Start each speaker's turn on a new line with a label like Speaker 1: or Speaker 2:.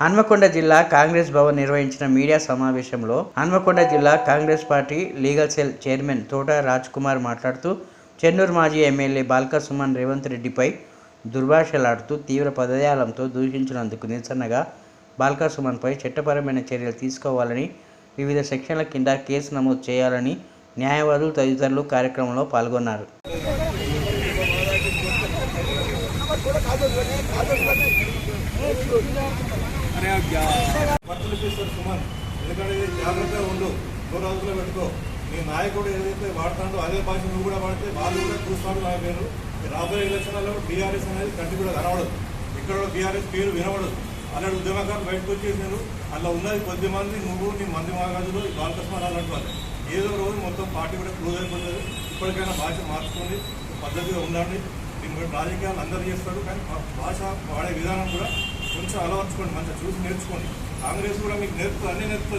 Speaker 1: హన్మకొండ జిల్లా కాంగ్రెస్ భవన్ నిర్వహించిన మీడియా సమావేశంలో హన్మకొండ జిల్లా Congress party legal cell chairman తోట రాజ్ కుమార్ మాట్లాడుతూ చెన్నూరు మాజీ ఎమ్మెల్యే బాల్క సుమన్ రేవంత్ రెడ్డిపై దుర్భాషలాడుతూ తీవ్ర పదజాలంతో దూషించినందుకు నిరసనగా బాల్క సుమన్పై చట్టపరమైన చర్యలు తీసుకోవాలని, వివిధ సెక్షన్ల కింద కేసు నమోదు చేయాలని న్యాయవాదులు తదితరులు కార్యక్రమంలో పాల్గొన్నారు.
Speaker 2: సుమన్, ఎందుకంటే జాగ్రత్తగా ఉండు, 2 రోజుల్లో పెట్టుకో. మీ నాయకుడు ఏదైతే వాడుతాడో అదే భాష నువ్వు కూడా వాడితే వాళ్ళు కూడా చూస్తాడు. నా పేరు రాబోయే ఎలక్షన్లలో బీఆర్ఎస్ అనేది కంటి కూడా కనబడదు, ఇక్కడ బీఆర్ఎస్ పేరు వినబడదు. అలాంటి ఉద్యమకారులు బయటకు వచ్చేసారు. అలా ఉన్నది కొద్ది మంది, నువ్వు నీ మంది మగాజులు బాలకృష్ణ అలాంటి వాళ్ళు. ఏదో రోజు మొత్తం పార్టీ కూడా క్లోజ్ అయిపోతుంది. ఇప్పటికైనా భాష మార్చుకోండి, పద్ధతిగా ఉండండి. దీని రాజకీయాలు అందరూ చేస్తాడు, కానీ భాష వాడే విధానం కూడా కొంచెం అలవర్చుకోండి, మంచిగా చూసి నేర్చుకోండి. కాంగ్రెస్ కూడా మీకు నేర్పుతుంది, అన్నీ నేర్పుతుంది.